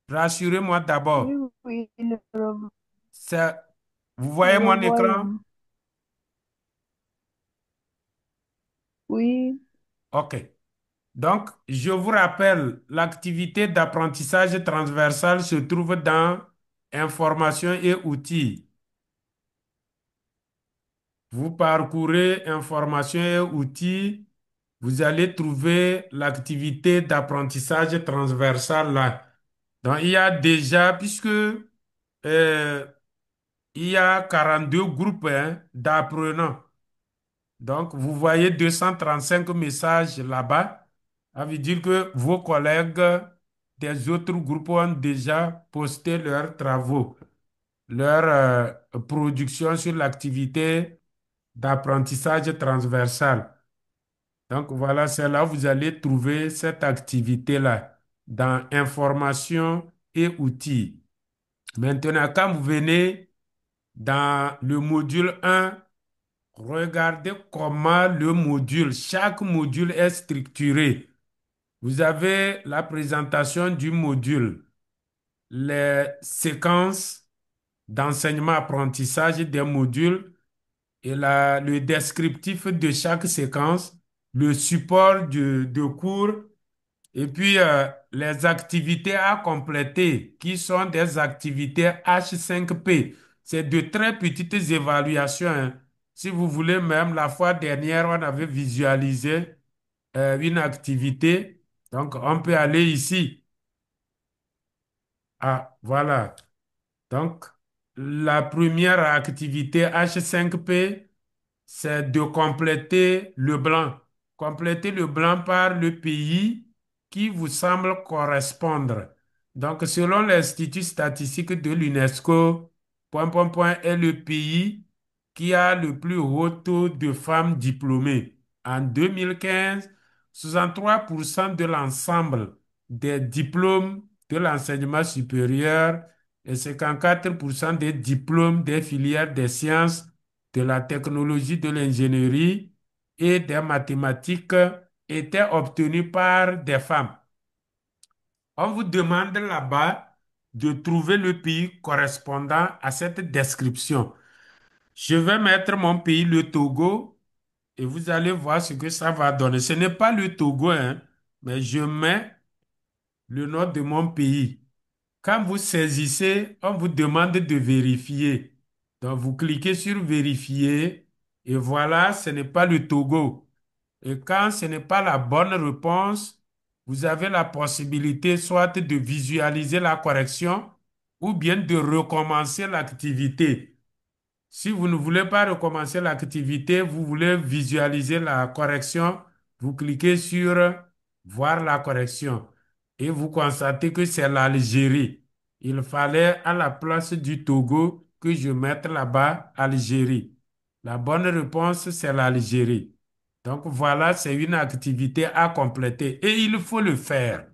[SPEAKER 1] Rassurez-moi
[SPEAKER 5] Oui,
[SPEAKER 1] d'abord.
[SPEAKER 5] oui,
[SPEAKER 1] C'est- Vous
[SPEAKER 5] nous
[SPEAKER 1] voyez
[SPEAKER 5] le
[SPEAKER 1] mon écran?
[SPEAKER 5] voyons. Oui,
[SPEAKER 1] OK. Donc, je vous rappelle, l'activité d'apprentissage transversal se trouve dans Information et outils. Vous parcourez Information et outils, vous allez trouver l'activité d'apprentissage transversal là. Donc, il y a déjà, puisque il y a 42 groupes hein, d'apprenants. Donc, vous voyez 235 messages là-bas. Ça veut dire que vos collègues des autres groupes ont déjà posté leurs travaux, leur production sur l'activité d'apprentissage transversal. Donc, voilà, c'est là où vous allez trouver cette activité-là dans information et outils. Maintenant, quand vous venez dans le module 1, regardez comment chaque module est structuré. Vous avez la présentation du module, les séquences d'enseignement-apprentissage des modules et le descriptif de chaque séquence, le support de cours et puis les activités à compléter qui sont des activités H5P. C'est de très petites évaluations, hein. Si vous voulez même, la fois dernière, on avait visualisé une activité. Donc, on peut aller ici. Ah, voilà. Donc, la première activité H5P, c'est de compléter le blanc. Compléter le blanc par le pays qui vous semble correspondre. Donc, selon l'Institut statistique de l'UNESCO, est le pays qui a le plus haut taux de femmes diplômées. En 2015, 63% de l'ensemble des diplômes de l'enseignement supérieur et 54% des diplômes des filières des sciences, de la technologie, de l'ingénierie et des mathématiques étaient obtenus par des femmes. On vous demande là-bas de trouver le pays correspondant à cette description. Je vais mettre mon pays, le Togo, et vous allez voir ce que ça va donner. Ce n'est pas le Togo, hein, mais je mets le nom de mon pays. Quand vous saisissez, on vous demande de vérifier. Donc, vous cliquez sur vérifier et voilà, ce n'est pas le Togo. Et quand ce n'est pas la bonne réponse, vous avez la possibilité soit de visualiser la correction ou bien de recommencer l'activité. Si vous ne voulez pas recommencer l'activité, vous voulez visualiser la correction, vous cliquez sur voir la correction et vous constatez que c'est l'Algérie. Il fallait à la place du Togo que je mette là-bas Algérie. La bonne réponse, c'est l'Algérie. Donc voilà, c'est une activité à compléter et il faut le faire.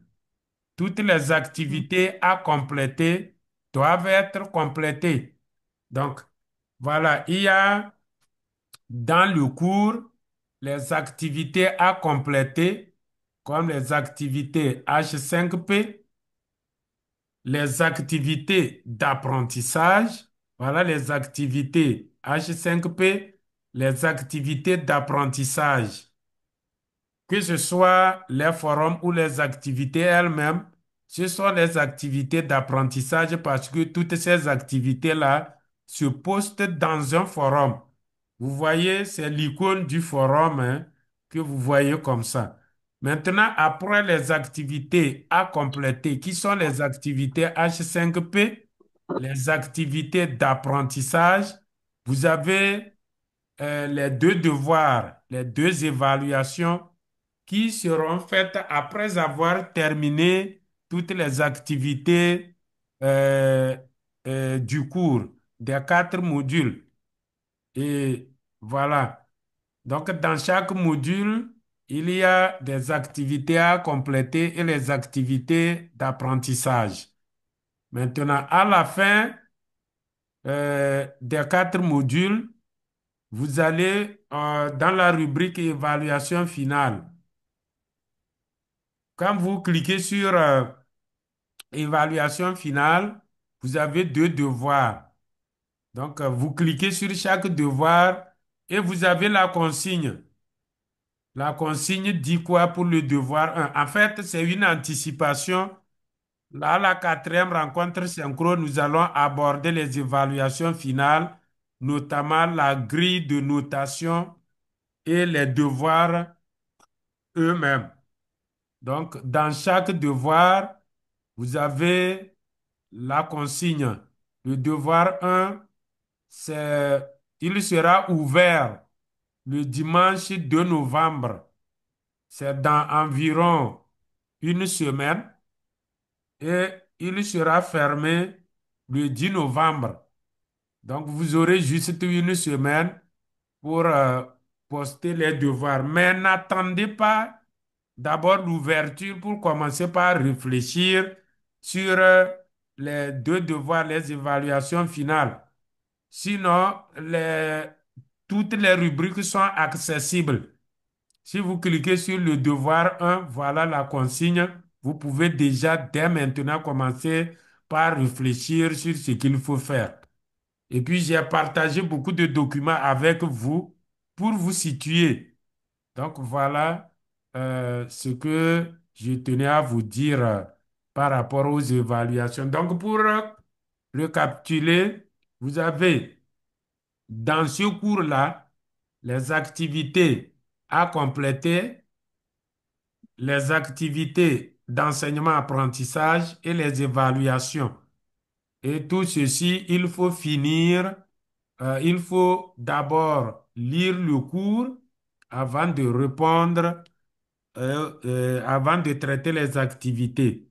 [SPEAKER 1] Toutes les activités à compléter doivent être complétées. Donc, voilà, il y a dans le cours les activités à compléter, comme les activités H5P, les activités d'apprentissage, voilà les activités H5P, les activités d'apprentissage. Que ce soit les forums ou les activités elles-mêmes, ce sont les activités d'apprentissage parce que toutes ces activités-là se postent dans un forum. Vous voyez, c'est l'icône du forum hein, que vous voyez comme ça. Maintenant, après les activités à compléter, qui sont les activités H5P, les activités d'apprentissage, vous avez les deux devoirs, les deux évaluations qui seront faites après avoir terminé toutes les activités euh, du cours, des 4 modules. Et voilà. Donc, dans chaque module, il y a des activités à compléter et les activités d'apprentissage. Maintenant, à la fin des 4 modules, vous allez dans la rubrique évaluation finale. Quand vous cliquez sur évaluation finale, vous avez 2 devoirs. Donc, vous cliquez sur chaque devoir et vous avez la consigne. La consigne dit quoi pour le devoir 1? En fait, c'est une anticipation. Là, la quatrième rencontre synchrone, nous allons aborder les évaluations finales, notamment la grille de notation et les devoirs eux-mêmes. Donc, dans chaque devoir, vous avez la consigne. Le devoir 1, il sera ouvert le dimanche 2 novembre. C'est dans environ une semaine et il sera fermé le 10 novembre. Donc, vous aurez juste une semaine pour poster les devoirs. Mais n'attendez pas d'abord l'ouverture pour commencer par réfléchir sur les 2 devoirs, les évaluations finales. Sinon, toutes les rubriques sont accessibles. Si vous cliquez sur le devoir 1, voilà la consigne. Vous pouvez déjà dès maintenant commencer par réfléchir sur ce qu'il faut faire. Et puis, j'ai partagé beaucoup de documents avec vous pour vous situer. Donc, voilà ce que je tenais à vous dire par rapport aux évaluations. Donc, pour récapituler, vous avez dans ce cours-là les activités à compléter, les activités d'enseignement-apprentissage et les évaluations. Et tout ceci, il faut finir, il faut d'abord lire le cours avant de répondre, avant de traiter les activités.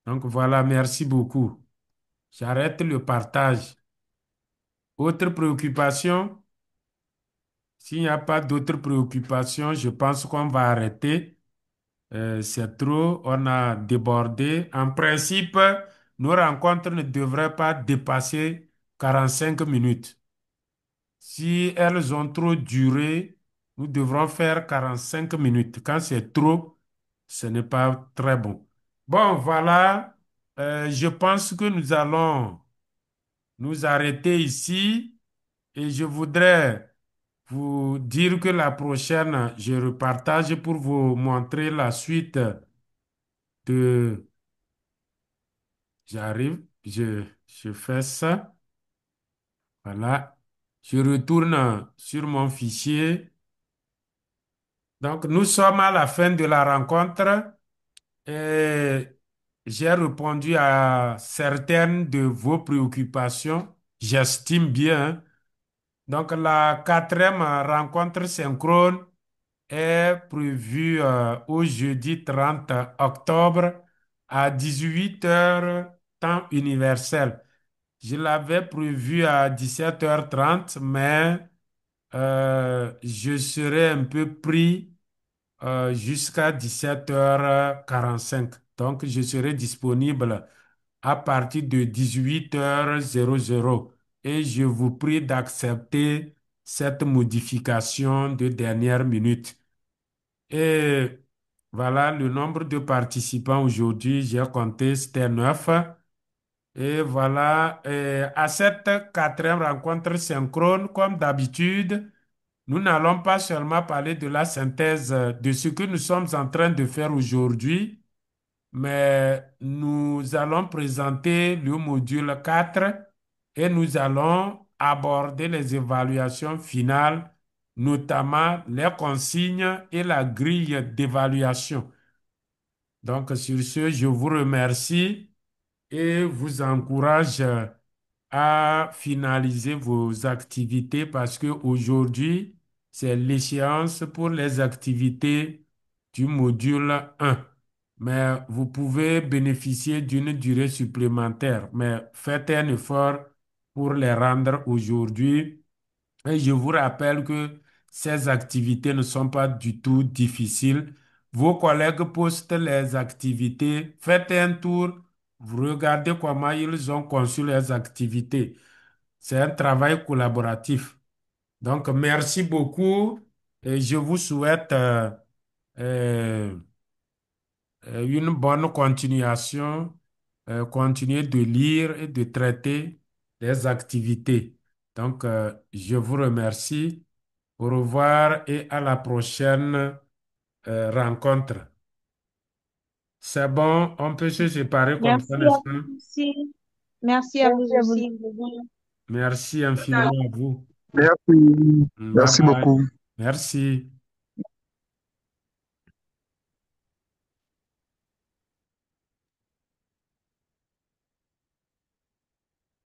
[SPEAKER 1] Donc voilà, merci beaucoup. J'arrête le partage. Autre préoccupation? S'il n'y a pas d'autres préoccupations, je pense qu'on va arrêter. C'est trop, on a débordé. En principe, nos rencontres ne devraient pas dépasser 45 minutes. Si elles ont trop duré, nous devrons faire 45 minutes. Quand c'est trop, ce n'est pas très bon. Bon, voilà. Je pense que nous allons nous arrêter ici et je voudrais vous dire que la prochaine, je repartage pour vous montrer la suite de... J'arrive, je fais ça. Voilà. Je retourne sur mon fichier. Donc, nous sommes à la fin de la rencontre et j'ai répondu à certaines de vos préoccupations. J'estime bien. Donc, la quatrième rencontre synchrone est prévue au jeudi 30 octobre à 18 heures temps universel. Je l'avais prévu à 17h30, mais je serai un peu pris jusqu'à 17h45. Donc, je serai disponible à partir de 18h00. Et je vous prie d'accepter cette modification de dernière minute. Et voilà le nombre de participants aujourd'hui. J'ai compté, c'était 9. Et voilà, à cette quatrième rencontre synchrone, comme d'habitude, nous n'allons pas seulement parler de la synthèse de ce que nous sommes en train de faire aujourd'hui, mais nous allons présenter le module 4 et nous allons aborder les évaluations finales, notamment les consignes et la grille d'évaluation. Donc, sur ce, je vous remercie et vous encourage à finaliser vos activités parce que aujourd'hui, c'est l'échéance pour les activités du module 1. mais vous pouvez bénéficier d'une durée supplémentaire. Mais faites un effort pour les rendre aujourd'hui. Et je vous rappelle que ces activités ne sont pas du tout difficiles. Vos collègues postent les activités. Faites un tour. Vous regardez comment ils ont conçu les activités. C'est un travail collaboratif. Donc, merci beaucoup et je vous souhaite euh, une bonne continuation. Continuez de lire et de traiter les activités. Donc, je vous remercie. Au revoir et à la prochaine rencontre. C'est bon, on peut se séparer comme ça,
[SPEAKER 2] Merci
[SPEAKER 1] n'est-ce
[SPEAKER 2] à
[SPEAKER 1] pas?
[SPEAKER 2] vous aussi. Merci à vous
[SPEAKER 6] Merci à vous.
[SPEAKER 2] aussi. Au revoir.
[SPEAKER 1] Merci infiniment à vous.
[SPEAKER 7] Merci.
[SPEAKER 1] Bye
[SPEAKER 7] Merci
[SPEAKER 1] bye.
[SPEAKER 7] beaucoup.
[SPEAKER 1] Merci.